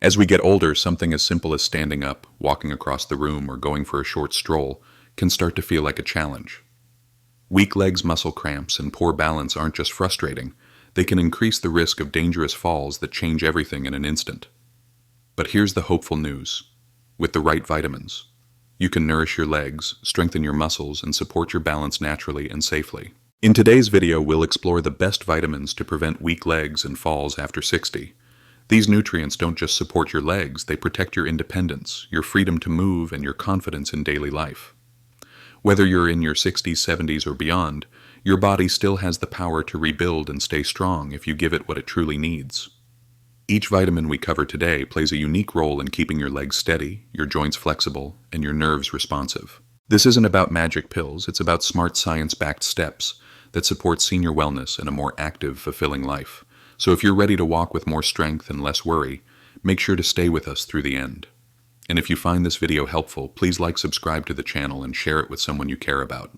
As we get older, something as simple as standing up, walking across the room, or going for a short stroll can start to feel like a challenge. Weak legs, muscle cramps, and poor balance aren't just frustrating, they can increase the risk of dangerous falls that change everything in an instant. But here's the hopeful news. With the right vitamins, you can nourish your legs, strengthen your muscles, and support your balance naturally and safely. In today's video, we'll explore the best vitamins to prevent weak legs and falls after 60. These nutrients don't just support your legs, they protect your independence, your freedom to move, and your confidence in daily life. Whether you're in your 60s, 70s, or beyond, your body still has the power to rebuild and stay strong if you give it what it truly needs. Each vitamin we cover today plays a unique role in keeping your legs steady, your joints flexible, and your nerves responsive. This isn't about magic pills, it's about smart science-backed steps that support senior wellness and a more active, fulfilling life. So if you're ready to walk with more strength and less worry, make sure to stay with us through the end. And if you find this video helpful, please subscribe to the channel and share it with someone you care about.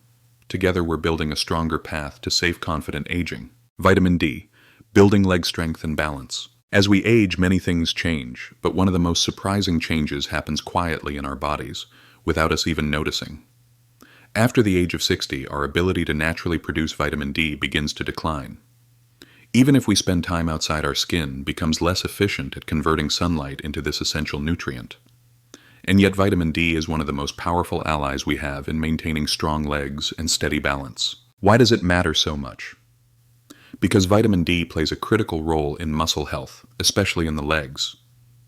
Together we're building a stronger path to safe, confident aging. Vitamin D, building leg strength and balance. As we age, many things change, but one of the most surprising changes happens quietly in our bodies, without us even noticing. After the age of 60, our ability to naturally produce vitamin D begins to decline. Even if we spend time outside, our skin becomes less efficient at converting sunlight into this essential nutrient. And yet vitamin D is one of the most powerful allies we have in maintaining strong legs and steady balance. Why does it matter so much? Because vitamin D plays a critical role in muscle health, especially in the legs.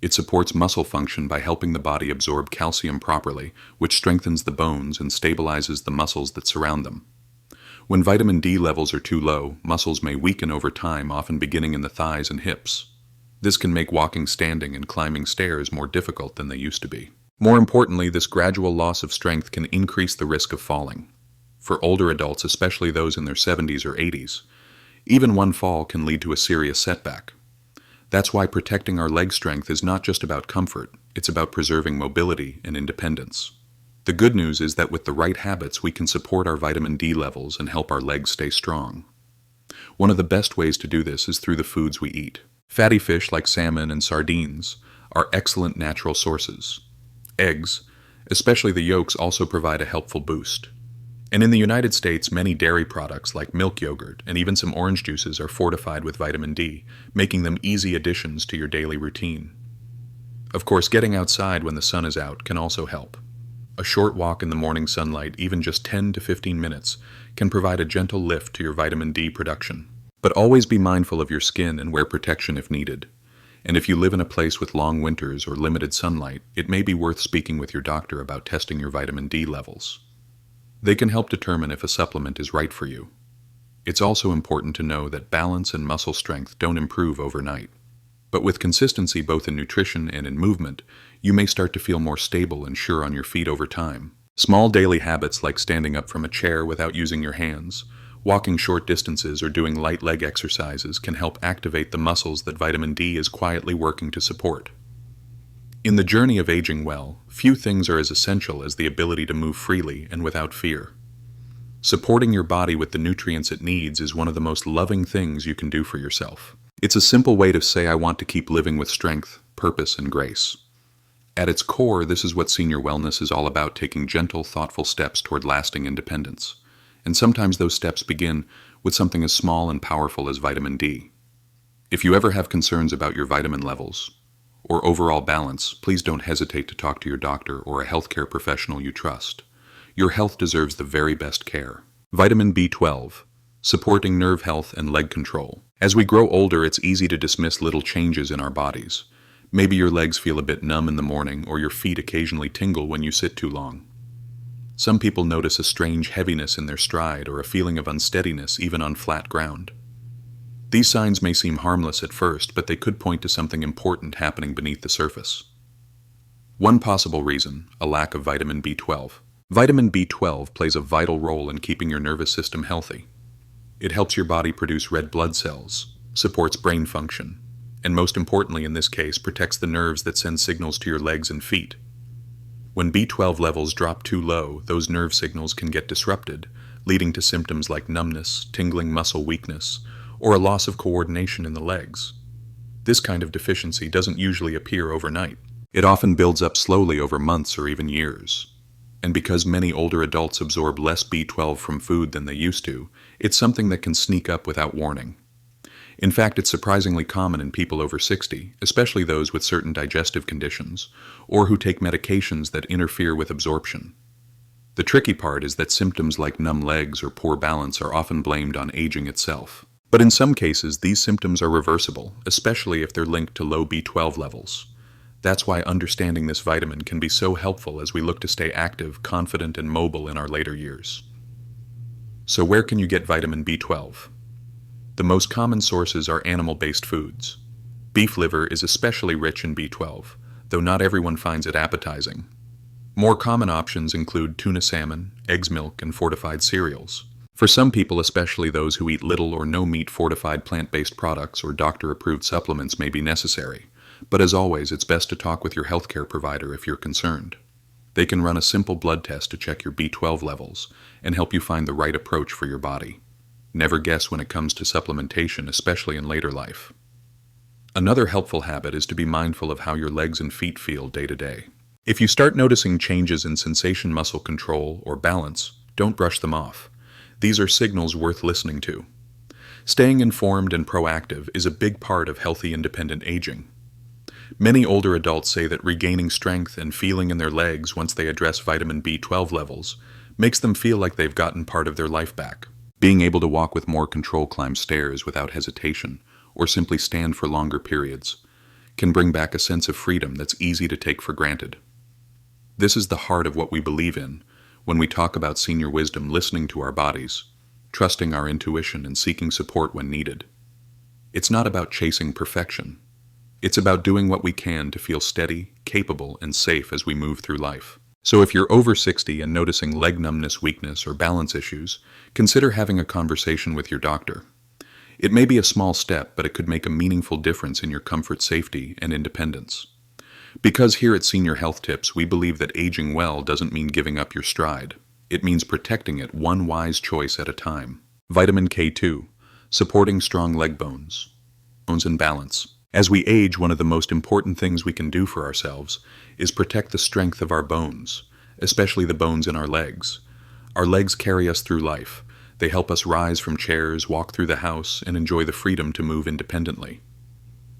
It supports muscle function by helping the body absorb calcium properly, which strengthens the bones and stabilizes the muscles that surround them. When vitamin D levels are too low, muscles may weaken over time, often beginning in the thighs and hips. This can make walking, standing, and climbing stairs more difficult than they used to be. More importantly, this gradual loss of strength can increase the risk of falling. For older adults, especially those in their 70s or 80s, even one fall can lead to a serious setback. That's why protecting our leg strength is not just about comfort, it's about preserving mobility and independence. The good news is that with the right habits, we can support our vitamin D levels and help our legs stay strong. One of the best ways to do this is through the foods we eat. Fatty fish like salmon and sardines are excellent natural sources. Eggs, especially the yolks, also provide a helpful boost. And in the United States, many dairy products like milk, yogurt, and even some orange juices are fortified with vitamin D, making them easy additions to your daily routine. Of course, getting outside when the sun is out can also help. A short walk in the morning sunlight, even just 10 to 15 minutes, can provide a gentle lift to your vitamin D production. But always be mindful of your skin and wear protection if needed. And if you live in a place with long winters or limited sunlight, it may be worth speaking with your doctor about testing your vitamin D levels. They can help determine if a supplement is right for you. It's also important to know that balance and muscle strength don't improve overnight. But with consistency both in nutrition and in movement, you may start to feel more stable and sure on your feet over time. Small daily habits like standing up from a chair without using your hands, walking short distances, or doing light leg exercises can help activate the muscles that vitamin D is quietly working to support. In the journey of aging well, few things are as essential as the ability to move freely and without fear. Supporting your body with the nutrients it needs is one of the most loving things you can do for yourself. It's a simple way to say, I want to keep living with strength, purpose, and grace. At its core, this is what senior wellness is all about, taking gentle, thoughtful steps toward lasting independence. And sometimes those steps begin with something as small and powerful as vitamin D. If you ever have concerns about your vitamin levels or overall balance, please don't hesitate to talk to your doctor or a healthcare professional you trust. Your health deserves the very best care. Vitamin B12, supporting nerve health and leg control. As we grow older, it's easy to dismiss little changes in our bodies. Maybe your legs feel a bit numb in the morning, or your feet occasionally tingle when you sit too long. Some people notice a strange heaviness in their stride or a feeling of unsteadiness even on flat ground. These signs may seem harmless at first, but they could point to something important happening beneath the surface. One possible reason, a lack of vitamin B12. Vitamin B12 plays a vital role in keeping your nervous system healthy. It helps your body produce red blood cells, supports brain function, and most importantly in this case, protects the nerves that send signals to your legs and feet. When B12 levels drop too low, those nerve signals can get disrupted, leading to symptoms like numbness, tingling muscle weakness, or a loss of coordination in the legs. This kind of deficiency doesn't usually appear overnight. It often builds up slowly over months or even years. And because many older adults absorb less B12 from food than they used to, it's something that can sneak up without warning. In fact, it's surprisingly common in people over 60, especially those with certain digestive conditions, or who take medications that interfere with absorption. The tricky part is that symptoms like numb legs or poor balance are often blamed on aging itself. But in some cases, these symptoms are reversible, especially if they're linked to low B12 levels. That's why understanding this vitamin can be so helpful as we look to stay active, confident, and mobile in our later years. So where can you get vitamin B12? The most common sources are animal-based foods. Beef liver is especially rich in B12, though not everyone finds it appetizing. More common options include tuna salmon, eggs milk, and fortified cereals. For some people, especially those who eat little or no meat, fortified plant-based products or doctor-approved supplements may be necessary. But as always, it's best to talk with your healthcare provider if you're concerned. They can run a simple blood test to check your B12 levels and help you find the right approach for your body. Never guess when it comes to supplementation, especially in later life. Another helpful habit is to be mindful of how your legs and feet feel day to day. If you start noticing changes in sensation, muscle control, or balance, don't brush them off. These are signals worth listening to. Staying informed and proactive is a big part of healthy, independent aging. Many older adults say that regaining strength and feeling in their legs once they address vitamin B12 levels makes them feel like they've gotten part of their life back. Being able to walk with more control, climb stairs without hesitation, or simply stand for longer periods can bring back a sense of freedom that's easy to take for granted. This is the heart of what we believe in when we talk about senior wisdom: listening to our bodies, trusting our intuition, and seeking support when needed. It's not about chasing perfection. It's about doing what we can to feel steady, capable, and safe as we move through life. So if you're over 60 and noticing leg numbness, weakness, or balance issues, consider having a conversation with your doctor. It may be a small step, but it could make a meaningful difference in your comfort, safety, and independence. Because here at Senior Health Tips, we believe that aging well doesn't mean giving up your stride. It means protecting it one wise choice at a time. Vitamin K2, supporting strong leg bones and balance. As we age, one of the most important things we can do for ourselves is protect the strength of our bones, especially the bones in our legs. Our legs carry us through life. They help us rise from chairs, walk through the house, and enjoy the freedom to move independently.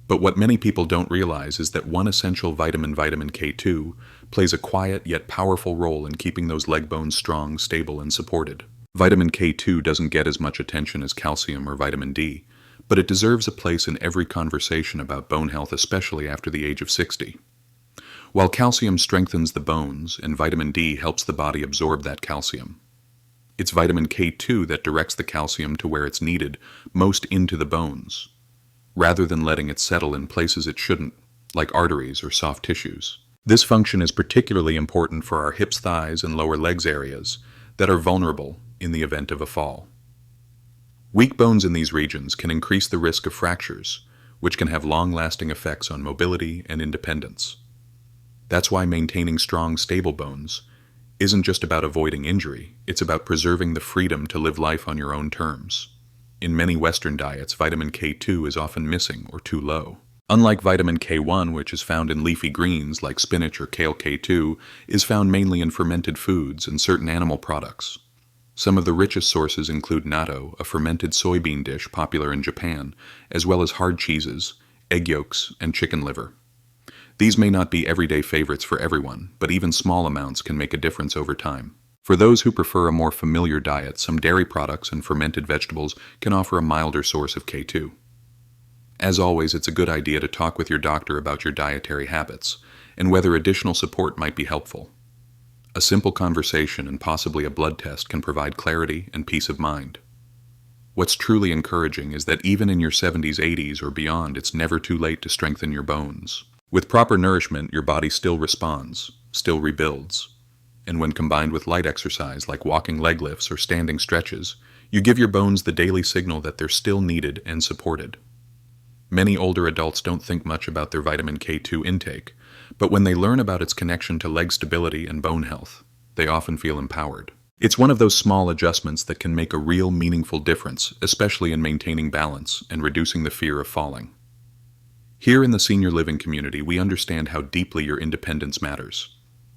But what many people don't realize is that one essential vitamin, vitamin K2, plays a quiet yet powerful role in keeping those leg bones strong, stable, and supported. Vitamin K2 doesn't get as much attention as calcium or vitamin D, but it deserves a place in every conversation about bone health, especially after the age of 60. While calcium strengthens the bones and vitamin D helps the body absorb that calcium, it's vitamin K2 that directs the calcium to where it's needed most, into the bones, rather than letting it settle in places it shouldn't, like arteries or soft tissues. This function is particularly important for our hips, thighs, and lower legs areas that are vulnerable in the event of a fall. Weak bones in these regions can increase the risk of fractures, which can have long-lasting effects on mobility and independence. That's why maintaining strong, stable bones isn't just about avoiding injury, it's about preserving the freedom to live life on your own terms. In many Western diets, vitamin K2 is often missing or too low. Unlike vitamin K1, which is found in leafy greens like spinach or kale, K2 is found mainly in fermented foods and certain animal products. Some of the richest sources include natto, a fermented soybean dish popular in Japan, as well as hard cheeses, egg yolks, and chicken liver. These may not be everyday favorites for everyone, but even small amounts can make a difference over time. For those who prefer a more familiar diet, some dairy products and fermented vegetables can offer a milder source of K2. As always, it's a good idea to talk with your doctor about your dietary habits and whether additional support might be helpful. A simple conversation and possibly a blood test can provide clarity and peace of mind. What's truly encouraging is that even in your 70s, 80s, or beyond, it's never too late to strengthen your bones. With proper nourishment, your body still responds, still rebuilds. And when combined with light exercise like walking leg lifts or standing stretches, you give your bones the daily signal that they're still needed and supported. Many older adults don't think much about their vitamin K2 intake, but when they learn about its connection to leg stability and bone health, they often feel empowered. It's one of those small adjustments that can make a real meaningful difference, especially in maintaining balance and reducing the fear of falling. Here in the senior living community, we understand how deeply your independence matters.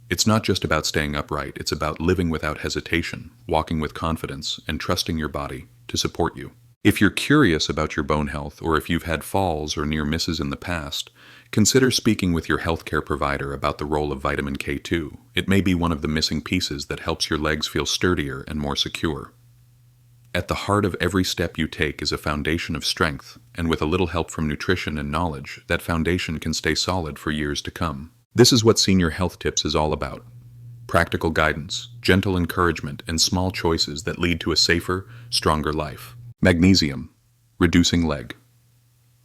It's not just about staying upright, it's about living without hesitation, walking with confidence, and trusting your body to support you. If you're curious about your bone health, or if you've had falls or near misses in the past, consider speaking with your healthcare provider about the role of vitamin K2. It may be one of the missing pieces that helps your legs feel sturdier and more secure. At the heart of every step you take is a foundation of strength, and with a little help from nutrition and knowledge, that foundation can stay solid for years to come. This is what Senior Health Tips is all about. Practical guidance, gentle encouragement, and small choices that lead to a safer, stronger life. Magnesium, reducing leg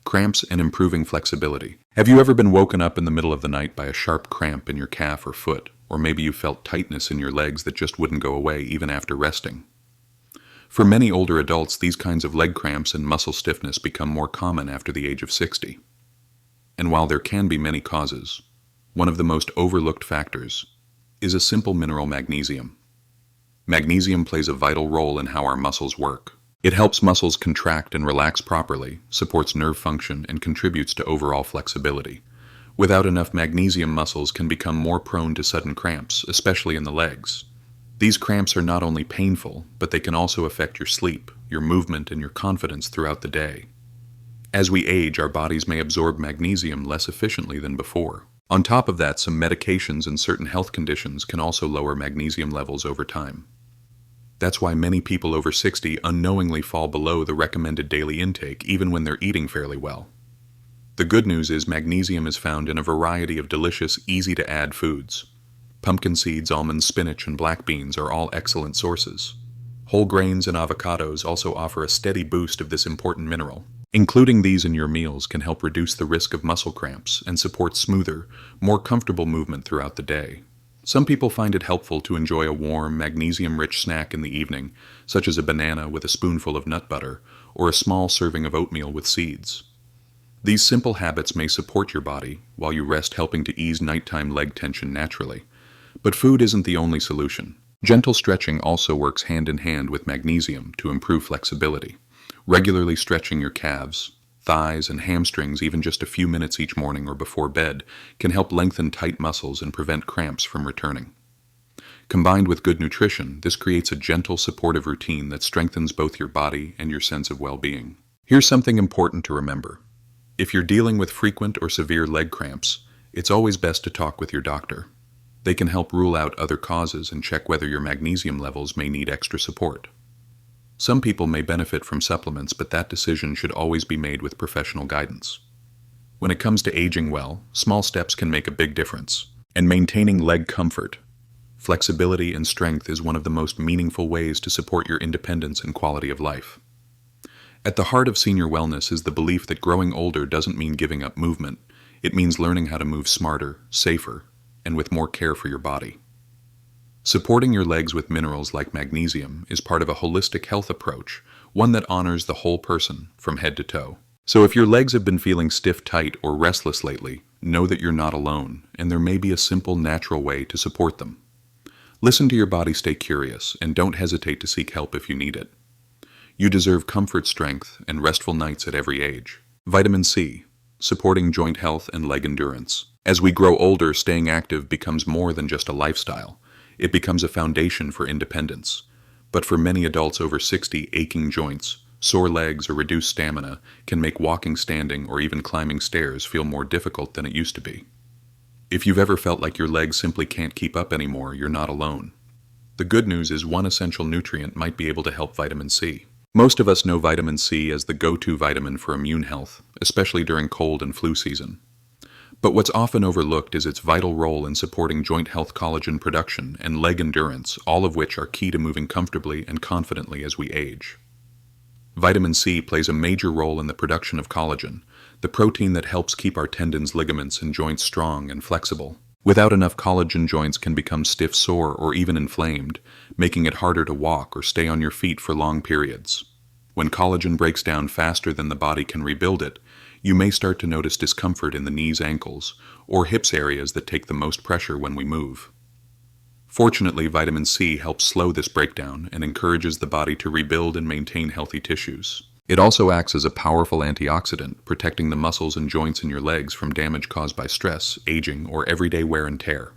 cramps and improving flexibility. Have you ever been woken up in the middle of the night by a sharp cramp in your calf or foot, or maybe you felt tightness in your legs that just wouldn't go away even after resting? For many older adults, these kinds of leg cramps and muscle stiffness become more common after the age of 60. And while there can be many causes, one of the most overlooked factors is a simple mineral, magnesium. Magnesium plays a vital role in how our muscles work. It helps muscles contract and relax properly, supports nerve function, and contributes to overall flexibility. Without enough magnesium, muscles can become more prone to sudden cramps, especially in the legs. These cramps are not only painful, but they can also affect your sleep, your movement, and your confidence throughout the day. As we age, our bodies may absorb magnesium less efficiently than before. On top of that, some medications and certain health conditions can also lower magnesium levels over time. That's why many people over 60 unknowingly fall below the recommended daily intake, even when they're eating fairly well. The good news is magnesium is found in a variety of delicious, easy-to-add foods. Pumpkin seeds, almonds, spinach, and black beans are all excellent sources. Whole grains and avocados also offer a steady boost of this important mineral. Including these in your meals can help reduce the risk of muscle cramps and support smoother, more comfortable movement throughout the day. Some people find it helpful to enjoy a warm, magnesium-rich snack in the evening, such as a banana with a spoonful of nut butter, or a small serving of oatmeal with seeds. These simple habits may support your body while you rest, helping to ease nighttime leg tension naturally. But food isn't the only solution. Gentle stretching also works hand in hand with magnesium to improve flexibility. Regularly stretching your calves, thighs, and hamstrings even just a few minutes each morning or before bed can help lengthen tight muscles and prevent cramps from returning. Combined with good nutrition, this creates a gentle, supportive routine that strengthens both your body and your sense of well-being. Here's something important to remember. If you're dealing with frequent or severe leg cramps, it's always best to talk with your doctor. They can help rule out other causes and check whether your magnesium levels may need extra support. Some people may benefit from supplements, but that decision should always be made with professional guidance. When it comes to aging well, small steps can make a big difference. And maintaining leg comfort, flexibility, and strength is one of the most meaningful ways to support your independence and quality of life. At the heart of senior wellness is the belief that growing older doesn't mean giving up movement. It means learning how to move smarter, safer, and with more care for your body. Supporting your legs with minerals like magnesium is part of a holistic health approach, one that honors the whole person from head to toe. So if your legs have been feeling stiff, tight, or restless lately, know that you're not alone, and there may be a simple, natural way to support them. Listen to your body, stay curious, and don't hesitate to seek help if you need it. You deserve comfort, strength, and restful nights at every age. Vitamin C, supporting joint health and leg endurance. As we grow older, staying active becomes more than just a lifestyle. It becomes a foundation for independence. But for many adults over 60, aching joints, sore legs, or reduced stamina can make walking, standing, or even climbing stairs feel more difficult than it used to be. If you've ever felt like your legs simply can't keep up anymore, you're not alone. The good news is one essential nutrient might be able to help: vitamin C. Most of us know vitamin C as the go-to vitamin for immune health, especially during cold and flu season. But what's often overlooked is its vital role in supporting joint health, collagen production, and leg endurance, all of which are key to moving comfortably and confidently as we age. Vitamin C plays a major role in the production of collagen, the protein that helps keep our tendons, ligaments, and joints strong and flexible. Without enough collagen, joints can become stiff, sore, or even inflamed, making it harder to walk or stay on your feet for long periods. When collagen breaks down faster than the body can rebuild it, you may start to notice discomfort in the knees, ankles, or hips, areas that take the most pressure when we move. Fortunately, vitamin C helps slow this breakdown and encourages the body to rebuild and maintain healthy tissues. It also acts as a powerful antioxidant, protecting the muscles and joints in your legs from damage caused by stress, aging, or everyday wear and tear.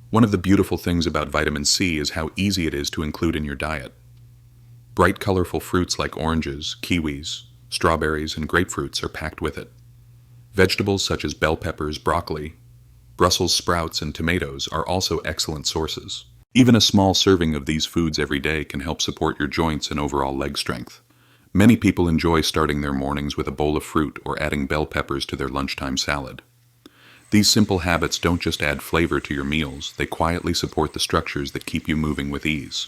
One of the beautiful things about vitamin C is how easy it is to include in your diet. Bright, colorful fruits like oranges, kiwis, strawberries, and grapefruits are packed with it. Vegetables such as bell peppers, broccoli, Brussels sprouts, and tomatoes are also excellent sources. Even a small serving of these foods every day can help support your joints and overall leg strength. Many people enjoy starting their mornings with a bowl of fruit or adding bell peppers to their lunchtime salad. These simple habits don't just add flavor to your meals, they quietly support the structures that keep you moving with ease.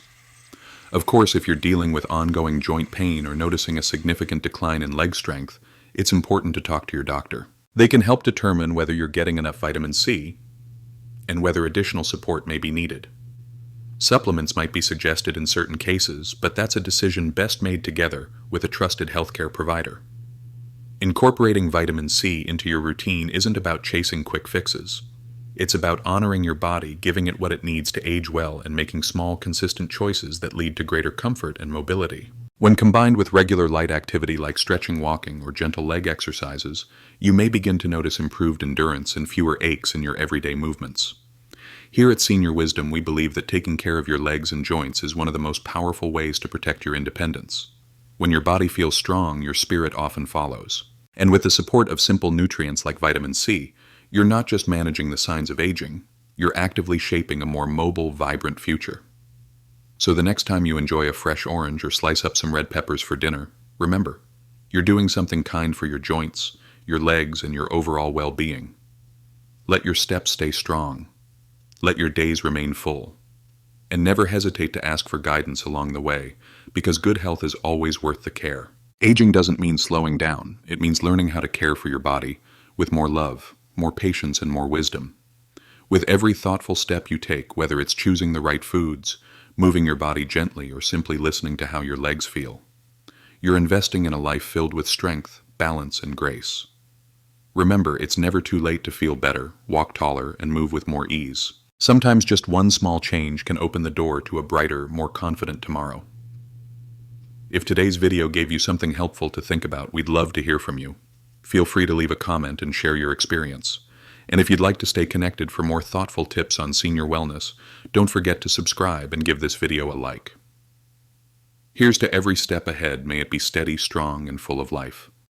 Of course, if you're dealing with ongoing joint pain or noticing a significant decline in leg strength, it's important to talk to your doctor. They can help determine whether you're getting enough vitamin C and whether additional support may be needed. Supplements might be suggested in certain cases, but that's a decision best made together with a trusted healthcare provider. Incorporating vitamin C into your routine isn't about chasing quick fixes. It's about honoring your body, giving it what it needs to age well, and making small, consistent choices that lead to greater comfort and mobility. When combined with regular light activity like stretching, walking, or gentle leg exercises, you may begin to notice improved endurance and fewer aches in your everyday movements. Here at Senior Wisdom, we believe that taking care of your legs and joints is one of the most powerful ways to protect your independence. When your body feels strong, your spirit often follows. And with the support of simple nutrients like vitamin C, you're not just managing the signs of aging, you're actively shaping a more mobile, vibrant future. So the next time you enjoy a fresh orange or slice up some red peppers for dinner, remember, you're doing something kind for your joints, your legs, and your overall well-being. Let your steps stay strong. Let your days remain full. And never hesitate to ask for guidance along the way, because good health is always worth the care. Aging doesn't mean slowing down. It means learning how to care for your body with more love, more patience, and more wisdom. With every thoughtful step you take, whether it's choosing the right foods, moving your body gently, or simply listening to how your legs feel, you're investing in a life filled with strength, balance, and grace. Remember, it's never too late to feel better, walk taller, and move with more ease. Sometimes just one small change can open the door to a brighter, more confident tomorrow. If today's video gave you something helpful to think about, we'd love to hear from you. Feel free to leave a comment and share your experience. And if you'd like to stay connected for more thoughtful tips on senior wellness, don't forget to subscribe and give this video a like. Here's to every step ahead. May it be steady, strong, and full of life.